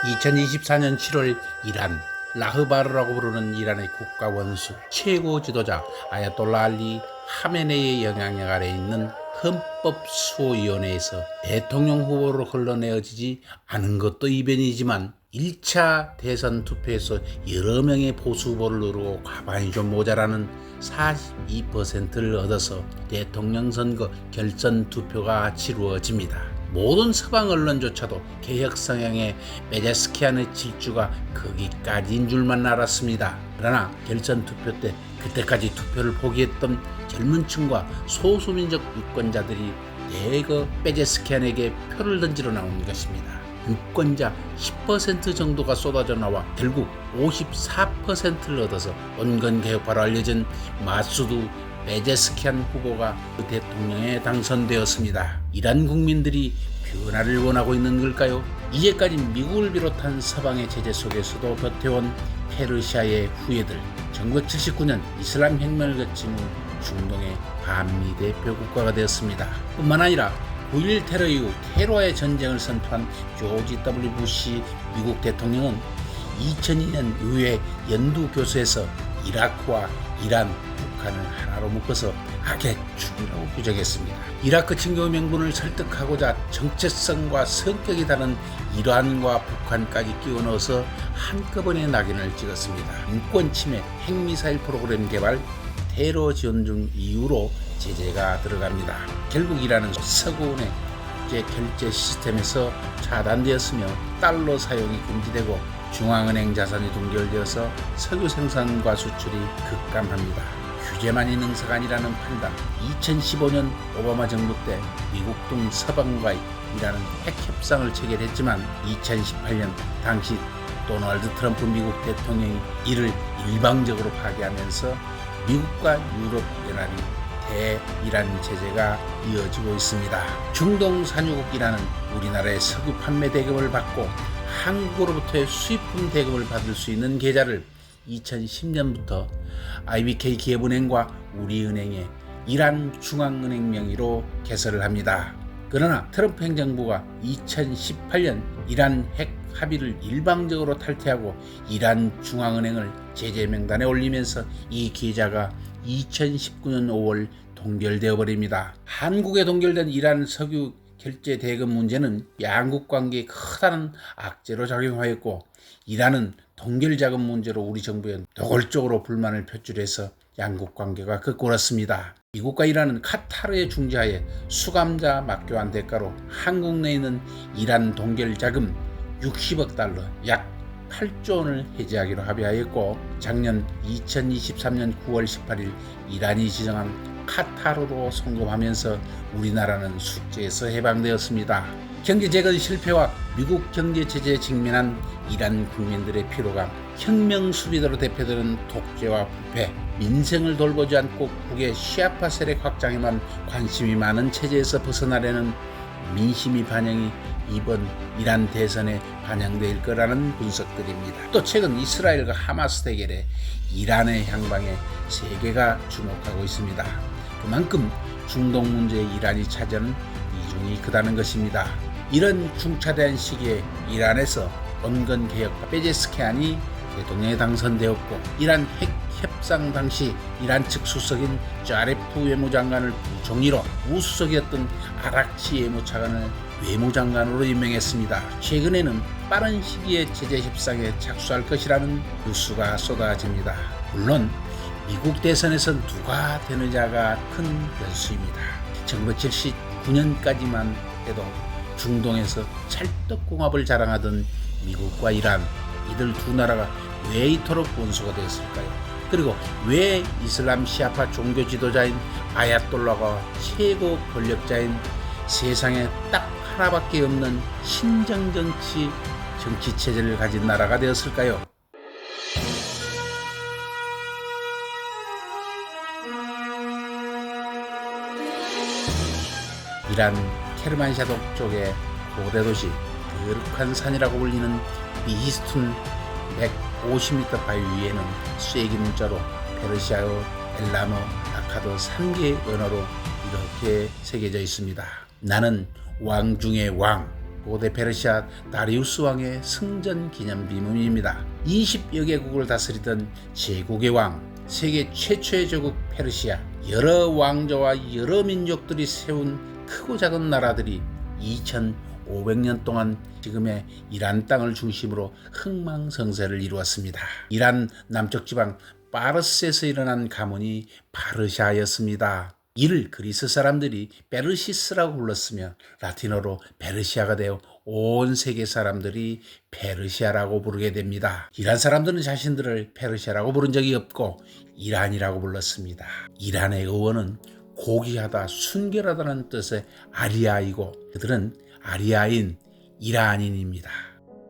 2024년 7월 이란 라흐바르라고 부르는 이란의 국가 원수 최고 지도자 아야톨라 알리 하메네이의 영향력 아래 있는 헌법수호위원회에서 대통령 후보로 흘러내어지지 않은 것도 이변이지만 1차 대선 투표에서 여러 명의 보수 후보를 누르고 과반이 좀 모자라는 42%를 얻어서 대통령 선거 결선 투표가 치루어집니다. 모든 서방 언론조차도 개혁 성향의 베제스키안의 질주가 거기까지인 줄만 알았습니다. 그러나 결선 투표 때 그때까지 투표를 포기했던 젊은 층과 소수민족 유권자들이 대거 베제스키안에게 표를 던지러 나온 것입니다. 유권자 10% 정도가 쏟아져 나와 결국 54%를 얻어서 온건개혁파로 알려진 마수두 베제스키안 후보가 대통령에 당선되었습니다. 이란 국민들이 변화를 원하고 있는 걸까요? 이제까지 미국을 비롯한 서방의 제재 속에서도 버텨온 페르시아의 후예들, 1979년 이슬람 혁명을 거친 후 중동의 반미 대표 국가가 되었습니다. 뿐만 아니라 9.11 테러 이후 테러와의 전쟁을 선포한 조지 W 부시 미국 대통령은 2002년 의회 연두 교수에서 이라크와 이란, 북한을 하나로 묶어서 악의 축이라고 규정했습니다. 이라크 친교 명분을 설득하고자 정체성과 성격이 다른 이란과 북한까지 끼워 넣어서 한꺼번에 낙인을 찍었습니다. 인권 침해, 핵미사일 프로그램 개발, 테러 지원 중 이유로 제재가 들어갑니다. 결국 이란은 서구은행 결제 시스템에서 차단되었으며 달러 사용이 금지되고 중앙은행 자산이 동결되어서 석유 생산과 수출이 급감합니다. 규제만이 능사가 아니라는 판단. 2015년 오바마 정부 때 미국 등 서방과 이란은 핵협상을 체결했지만 2018년 당시 도널드 트럼프 미국 대통령이 이를 일방적으로 파기하면서 미국과 유럽연합이 대이란 제재가 이어지고 있습니다. 중동 산유국 이란은 우리나라의 석유 판매 대금을 받고 한국으로부터의 수입품 대금을 받을 수 있는 계좌를 2010년부터 IBK 기업은행과 우리은행의 이란 중앙은행 명의로 개설을 합니다. 그러나 트럼프 행정부가 2018년 이란 핵 합의를 일방적으로 탈퇴하고 이란 중앙은행을 제재 명단에 올리면서 이 계좌가 2019년 5월 동결되어 버립니다. 한국에 동결된 이란 석유 결제 대금 문제는 양국 관계에 커다란 악재로 작용하였고 이란은 동결 자금 문제로 우리 정부에 노골적으로 불만을 표출해서 양국 관계가 급골았습니다. 미국과 이란은 카타르의 중재하에 수감자 맞교환 대가로 한국 내에 있는 이란 동결 자금 60억 달러 약 8조 원을 해지하기로 합의하였고 작년 2023년 9월 18일 이란이 지정한 카타르로 송금하면서 우리나라는 숙제에서 해방되었습니다. 경제 재건 실패와 미국 경제 제재에 직면한 이란 국민들의 피로감, 혁명 수비대로 대표되는 독재와 부패, 민생을 돌보지 않고 국의 시아파 세력 확장에만 관심이 많은 체제에서 벗어나려는 민심이 반영이 이번 이란 대선에 반영될 거라는 분석들입니다. 또 최근 이스라엘과 하마스 대결에 이란의 향방에 세계가 주목하고 있습니다. 그만큼 중동 문제에 이란이 차지하는 비중이 크다는 것입니다. 이런 중차대한 시기에 이란에서 온건개혁파 베제스키안이 대통령에 당선되었고 이란 핵 협상 당시 이란 측 수석인 자레프 외무장관을 부총리로 우수석이었던 아락치 외무차관을 외무장관으로 임명했습니다. 최근에는 빠른 시기에 제재 협상에 착수할 것이라는 뉴스가 쏟아집니다. 물론 미국 대선에선 누가 되느냐가 큰 변수입니다. 1979년까지만 해도 중동에서 찰떡궁합을 자랑하던 미국과 이란, 이들 두 나라가 왜 이토록 원수가 되었을까요? 그리고 왜 이슬람 시아파 종교 지도자인 아야톨라가 최고 권력자인 세상에 딱 하나밖에 없는 신정정치 정치체제를 가진 나라가 되었을까요? 이란 케르만샤 동쪽의 고대 도시 거룩한 산이라고 불리는 비히스툰 150m 바위 위에는 쐐기 문자로 페르시아어, 엘라모, 아카도 3개의 언어로 이렇게 새겨져 있습니다. 나는 왕 중의 왕, 고대 페르시아 다리우스 왕의 승전 기념 비문입니다. 20여 개국을 다스리던 제국의 왕, 세계 최초의 제국 페르시아, 여러 왕조와 여러 민족들이 세운 크고 작은 나라들이 2500년 동안 지금의 이란 땅을 중심으로 흥망성쇠를 이루었습니다. 이란 남쪽 지방 파르스에서 일어난 가문이 파르시아였습니다. 이를 그리스 사람들이 페르시스라고 불렀으며 라틴어로 페르시아가 되어 온 세계 사람들이 페르시아라고 부르게 됩니다. 이란 사람들은 자신들을 페르시아라고 부른 적이 없고 이란이라고 불렀습니다. 이란의 의원은 고귀하다, 순결하다는 뜻의 아리아이고 그들은 아리아인 이란인입니다.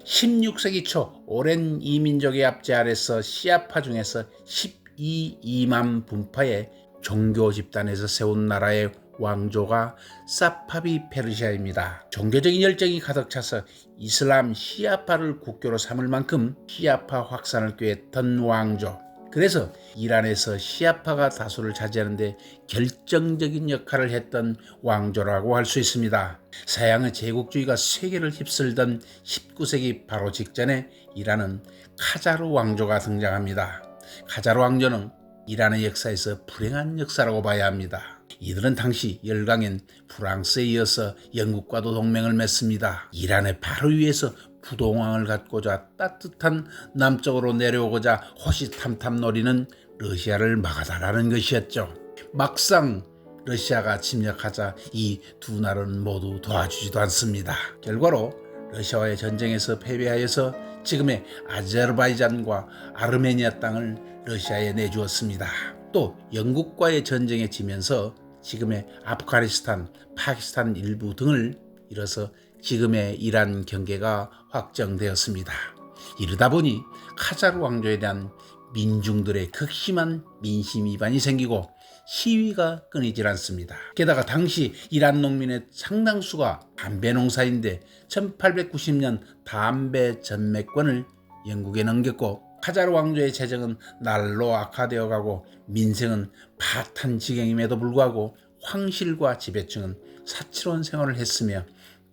16세기 초 오랜 이민족의 압제 아래서 시아파 중에서 12이만 분파의 종교 집단에서 세운 나라의 왕조가 사파비 페르시아입니다. 종교적인 열정이 가득 차서 이슬람 시아파를 국교로 삼을 만큼 시아파 확산을 꾀했던 왕조. 그래서 이란에서 시아파가 다수를 차지하는데 결정적인 역할을 했던 왕조라고 할 수 있습니다. 서양의 제국주의가 세계를 휩쓸던 19세기 바로 직전에 이란은 카자르 왕조가 등장합니다. 카자르 왕조는 이란의 역사에서 불행한 역사라고 봐야 합니다. 이들은 당시 열강인 프랑스에 이어서 영국과도 동맹을 맺습니다. 이란의 바로 위에서 부동왕을 갖고자 따뜻한 남쪽으로 내려오고자 호시탐탐 노리는 러시아를 막아달라는 것이었죠. 막상 러시아가 침략하자 이 두 나라는 모두 도와주지도 않습니다. 결과로 러시아와의 전쟁에서 패배하여서 지금의 아제르바이잔과 아르메니아 땅을 러시아에 내주었습니다. 또 영국과의 전쟁에 지면서 지금의 아프가니스탄, 파키스탄 일부 등을 잃어서 지금의 이란 경계가 확정되었습니다. 이러다 보니 카자르 왕조에 대한 민중들의 극심한 민심 위반이 생기고 시위가 끊이질 않습니다. 게다가 당시 이란 농민의 상당수가 담배 농사인데 1890년 담배 전매권을 영국에 넘겼고 카자르 왕조의 재정은 날로 악화되어 가고 민생은 파탄 지경임에도 불구하고 황실과 지배층은 사치로운 생활을 했으며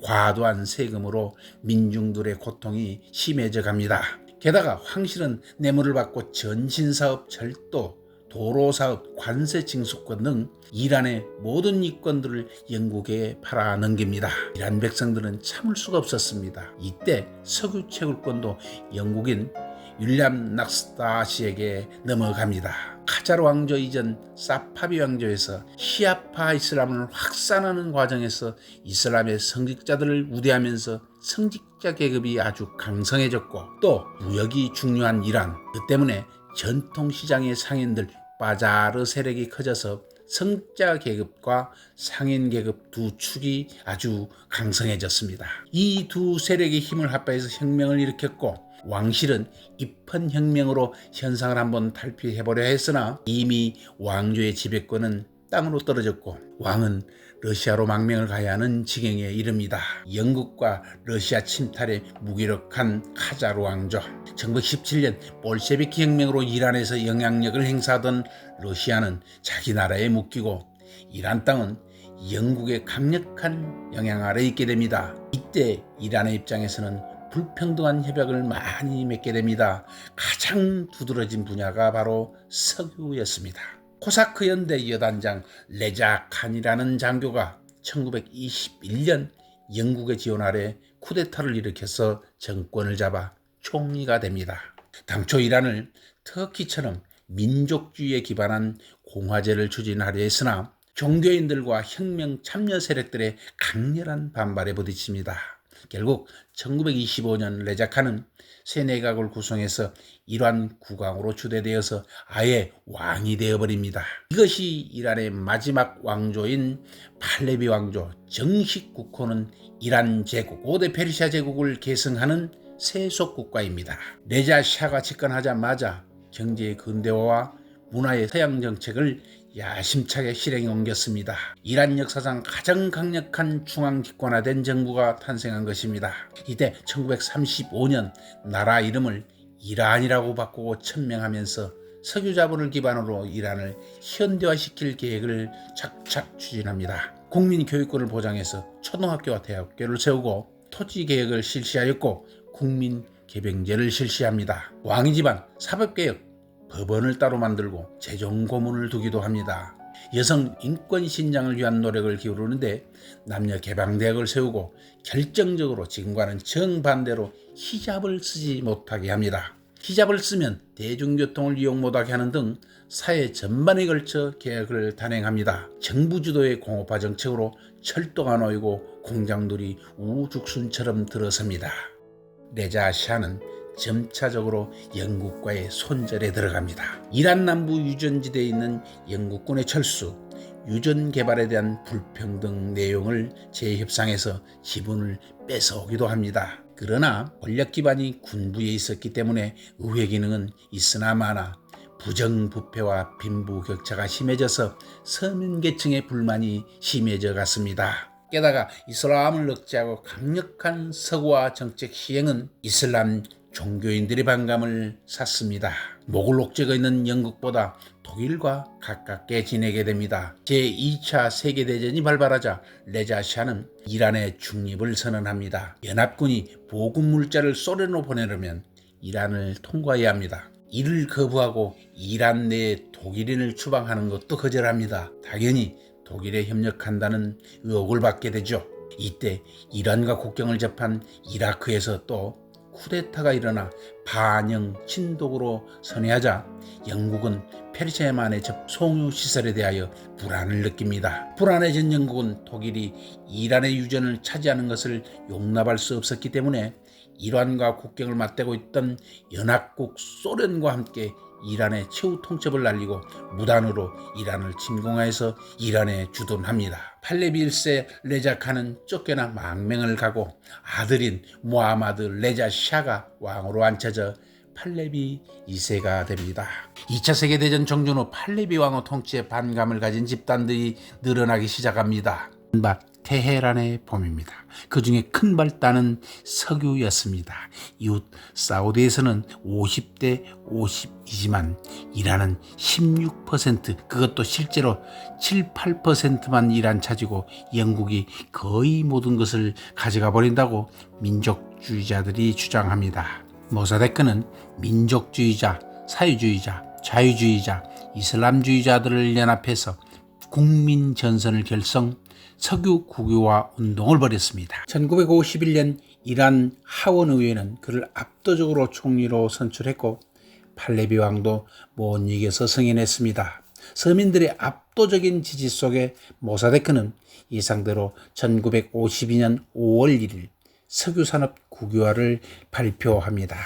과도한 세금으로 민중들의 고통이 심해져 갑니다. 게다가 황실은 뇌물을 받고 전신사업, 철도, 도로사업, 관세 징수권 등 이란의 모든 이권들을 영국에 팔아 넘깁니다. 이란 백성들은 참을 수가 없었습니다. 이때 석유 채굴권도 영국인 윌리엄 낙스다시에게 넘어갑니다. 카자르 왕조 이전 사파비 왕조에서 시아파 이슬람을 확산하는 과정에서 이슬람의 성직자들을 우대하면서 성직자 계급이 아주 강성해졌고 또 무역이 중요한 이란, 그 때문에 전통시장의 상인들 바자르 세력이 커져서 성자 계급과 상인 계급 두 축이 아주 강성해졌습니다. 이 두 세력의 힘을 합해서 혁명을 일으켰고 왕실은 입헌혁명으로 현상을 한번 탈피해보려 했으나 이미 왕조의 지배권은 땅으로 떨어졌고 왕은 러시아로 망명을 가야 하는 지경에 이릅니다. 영국과 러시아 침탈에 무기력한 카자르 왕조, 1917년 볼셰비키 혁명으로 이란에서 영향력을 행사하던 러시아는 자기 나라에 묶이고 이란 땅은 영국의 강력한 영향 아래 있게 됩니다. 이때 이란의 입장에서는 불평등한 협약을 많이 맺게 됩니다. 가장 두드러진 분야가 바로 석유였습니다. 코사크 연대 여단장 레자 칸이라는 장교가 1921년 영국의 지원 아래 쿠데타를 일으켜서 정권을 잡아 총리가 됩니다. 당초 이란을 터키처럼 민족주의에 기반한 공화제를 추진하려 했으나 종교인들과 혁명 참여 세력들의 강렬한 반발에 부딪힙니다. 결국 1925년 레자칸은 새 내각을 구성해서 이란 국왕으로 추대되어서 아예 왕이 되어버립니다. 이것이 이란의 마지막 왕조인 팔레비 왕조 정식 국호는 이란 제국, 고대 페르시아 제국을 계승하는 세속 국가입니다. 레자 샤가 집권하자마자 경제의 근대화와 문화의 서양 정책을 야심차게 실행에 옮겼습니다. 이란 역사상 가장 강력한 중앙 집권화된 정부가 탄생한 것입니다. 이때 1935년 나라 이름을 이란이라고 바꾸고 천명하면서 석유 자본을 기반으로 이란을 현대화시킬 계획을 착착 추진합니다. 국민 교육권을 보장해서 초등학교와 대학교를 세우고 토지 개혁을 실시하였고 국민 개병제를 실시합니다. 왕이 집안 사법개혁, 법원을 따로 만들고 재정 고문을 두기도 합니다. 여성 인권 신장을 위한 노력을 기울이는데 남녀 개방대학을 세우고 결정적으로 지금과는 정반대로 히잡을 쓰지 못하게 합니다. 히잡을 쓰면 대중교통을 이용 못하게 하는 등 사회 전반에 걸쳐 개혁을 단행합니다. 정부 주도의 공업화 정책으로 철도가 놓이고 공장들이 우죽순처럼 들어섭니다. 레자 샤는 점차적으로 영국과의 손절에 들어갑니다. 이란 남부 유전지대에 있는 영국군의 철수, 유전 개발에 대한 불평등 내용을 재협상해서 지분을 뺏어오기도 합니다. 그러나 권력 기반이 군부에 있었기 때문에 의회 기능은 있으나 마나 부정부패와 빈부격차가 심해져서 서민계층의 불만이 심해져 갔습니다. 게다가 이슬람을 억제하고 강력한 서구화 정책 시행은 이슬람 종교인들의 반감을 샀습니다. 모골 옥제가 있는 영국보다 독일과 가깝게 지내게 됩니다. 제2차 세계대전이 발발하자 레자 샤는 이란의 중립을 선언합니다. 연합군이 보급물자를 소련으로 보내려면 이란을 통과해야 합니다. 이를 거부하고 이란 내에 독일인을 추방하는 것도 거절합니다. 당연히 독일에 협력한다는 의혹을 받게 되죠. 이때 이란과 국경을 접한 이라크에서 또 쿠데타가 일어나 반영 친독으로 선회하자 영국은 페르시아만의 송유 시설에 대하여 불안을 느낍니다. 불안해진 영국은 독일이 이란의 유전을 차지하는 것을 용납할 수 없었기 때문에 이란과 국경을 맞대고 있던 연합국 소련과 함께 이란의 최후 통첩을 날리고 무단으로 이란을 침공하여서 이란에 주둔합니다. 팔레비 1세 레자 칸은 쫓겨나 망명을 가고 아들인 무하마드 레자 샤가 왕으로 앉혀져 팔레비 2세가 됩니다. 2차 세계대전 종전 후 팔레비 왕의 통치에 반감을 가진 집단들이 늘어나기 시작합니다. 테헤란의 봄입니다. 그 중에 큰 발단은 석유였습니다. 이웃 사우디에서는 50대 50이지만 이란은 16%, 그것도 실제로 7, 8%만 이란 차지고 영국이 거의 모든 것을 가져가 버린다고 민족주의자들이 주장합니다. 모사데크는 민족주의자, 사유주의자, 자유주의자, 이슬람주의자들을 연합해서 국민전선을 결성, 석유 국유화 운동을 벌였습니다. 1951년 이란 하원의회는 그를 압도적으로 총리로 선출했고 팔레비 왕도 못 이겨서 승인했습니다. 서민들의 압도적인 지지 속에 모사데크는 예상대로 1952년 5월 1일 석유산업 국유화를 발표합니다.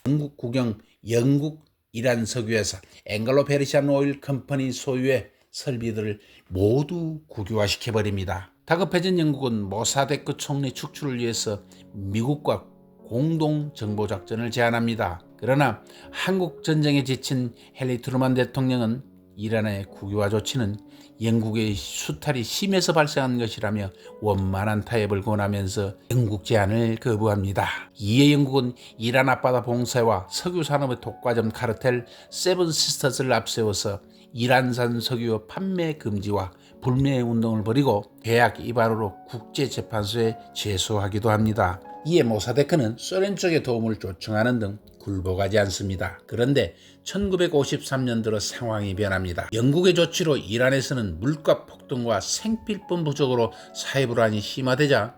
영국 국영 영국 이란 석유회사 앵글로 페르시안 오일 컴퍼니 소유의 설비들을 모두 국유화시켜버립니다. 다급해진 영국은 모사데크 총리 축출을 위해서 미국과 공동정보작전을 제안합니다. 그러나 한국전쟁에 지친 헨리 트루만 대통령은 이란의 국유화 조치는 영국의 수탈이 심해서 발생한 것이라며 원만한 타협을 권하면서 영국 제안을 거부합니다. 이에 영국은 이란 앞바다 봉쇄와 석유산업의 독과점 카르텔 세븐 시스터즈를 앞세워서 이란산 석유 판매 금지와 불매 운동을 벌이고 계약 위반으로 국제재판소에 제소하기도 합니다. 이에 모사데크는 소련 쪽의 도움을 요청하는 등 굴복하지 않습니다. 그런데 1953년 들어 상황이 변합니다. 영국의 조치로 이란에서는 물가 폭등과 생필품 부족으로 사회불안이 심화되자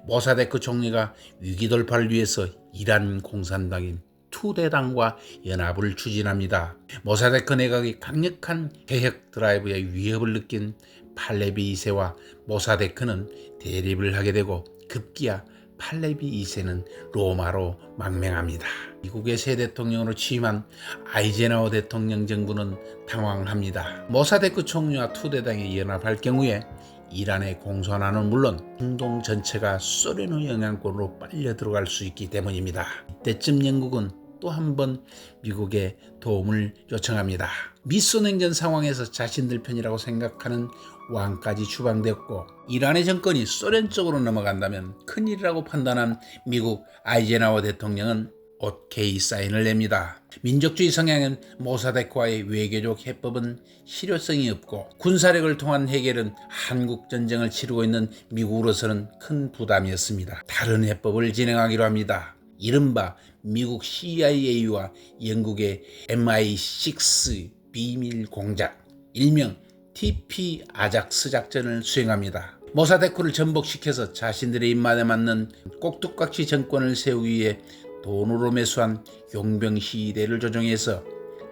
모사데크 총리가 위기 돌파를 위해서 이란 공산당인 투대당과 연합을 추진합니다. 모사데크 내각이 강력한 개혁 드라이브의 위협을 느낀 팔레비 2세와 모사데크는 대립을 하게 되고 급기야 팔레비 2세는 로마로 망명합니다. 미국의 새 대통령으로 취임한 아이젠하워 대통령 정부는 당황합니다. 모사데크 총리와 투대당이 연합할 경우에 이란의 공산화는 물론 중동 전체가 소련의 영향권으로 빨려 들어갈 수 있기 때문입니다. 이때쯤 영국은 또 한 번 미국의 도움을 요청합니다. 미소냉전 상황에서 자신들 편이라고 생각하는 왕까지 추방되었고 이란의 정권이 소련 쪽으로 넘어간다면 큰일이라고 판단한 미국 아이젠하워 대통령은 오케이 사인을 냅니다. 민족주의 성향은 모사덱과의 외교적 해법은 실효성이 없고 군사력을 통한 해결은 한국 전쟁을 치르고 있는 미국으로서는 큰 부담이었습니다. 다른 해법을 진행하기로 합니다. 이른바 미국 CIA와 영국의 MI6 비밀 공작, 일명 TP 아작스 작전을 수행합니다. 모사데크를 전복시켜서 자신들의 입맛에 맞는 꼭두각시 정권을 세우기 위해 돈으로 매수한 용병 시대를 조정해서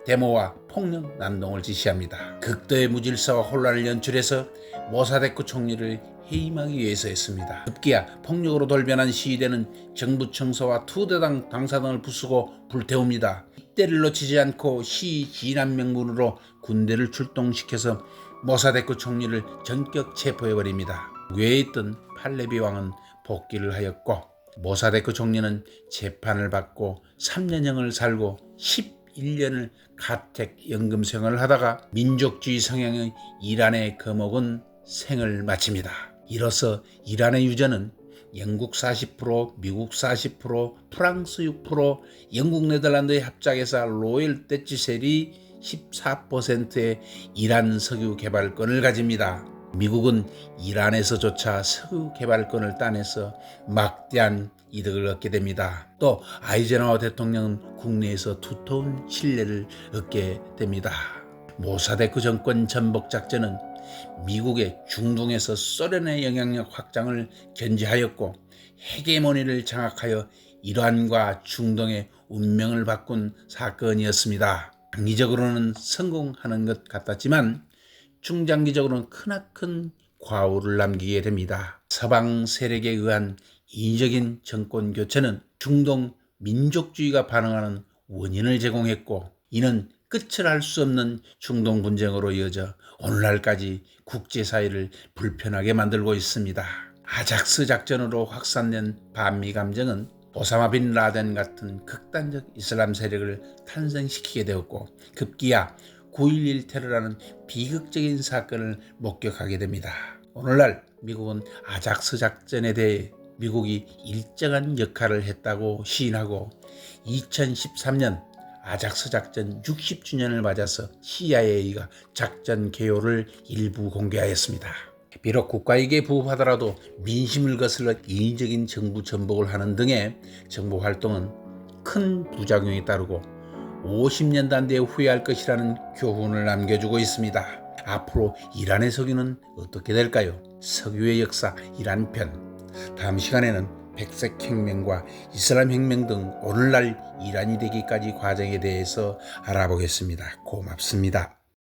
데모와 폭력 난동을 지시합니다. 극도의 무질서와 혼란을 연출해서 모사데크 총리를 해임하기 위해서였습니다. 급기야 폭력으로 돌변한 시위대는 정부 청사와 투대당 당사당을 부수고 불태웁니다. 이때를 놓치지 않고 시위 진압 명분으로 군대를 출동시켜서 모사데크 총리를 전격 체포해버립니다. 외에 있던 팔레비 왕은 복귀를 하였고 모사데크 총리는 재판을 받고 3년형을 살고 11년을 가택 연금 생활을 하다가 민족주의 성향의 이란의 거목은 생을 마칩니다. 이로써 이란의 유저는 영국 40%, 미국 40%, 프랑스 6%, 영국 네덜란드의 합작회사 로열 데치셀이 14%의 이란 석유 개발권을 가집니다. 미국은 이란에서조차 석유 개발권을 따내서 막대한 이득을 얻게 됩니다. 또 아이젠하워 대통령은 국내에서 두터운 신뢰를 얻게 됩니다. 모사데크 정권 전복 작전은 미국의 중동에서 소련의 영향력 확장을 견제하였고 헤게모니를 장악하여 이란과 중동의 운명을 바꾼 사건이었습니다. 단기적으로는 성공하는 것 같았지만 중장기적으로는 크나큰 과오를 남기게 됩니다. 서방 세력에 의한 인위적인 정권 교체는 중동 민족주의가 반응하는 원인을 제공했고 이는 끝을 알 수 없는 중동 분쟁으로 이어져 오늘날까지 국제사회를 불편하게 만들고 있습니다. 아작스 작전으로 확산된 반미 감정은 오사마 빈 라덴 같은 극단적 이슬람 세력을 탄생시키게 되었고 급기야 9.11 테러라는 비극적인 사건을 목격하게 됩니다. 오늘날 미국은 아작스 작전에 대해 미국이 일정한 역할을 했다고 시인하고 2013년 아작스 작전 60주년을 맞아서 CIA가 작전 개요를 일부 공개하였습니다. 비록 국가이익에 부합하더라도 민심을 거슬러 인위적인 정부 전복을 하는 등의 정보 활동은 큰 부작용이 따르고 50년 단대에 후회할 것이라는 교훈을 남겨주고 있습니다. 앞으로 이란의 석유는 어떻게 될까요? 석유의 역사 이란 편. 다음 시간에는 백색 혁명과 이슬람 혁명 등 오늘날 이란이 되기까지 과정에 대해서 알아보겠습니다. 고맙습니다.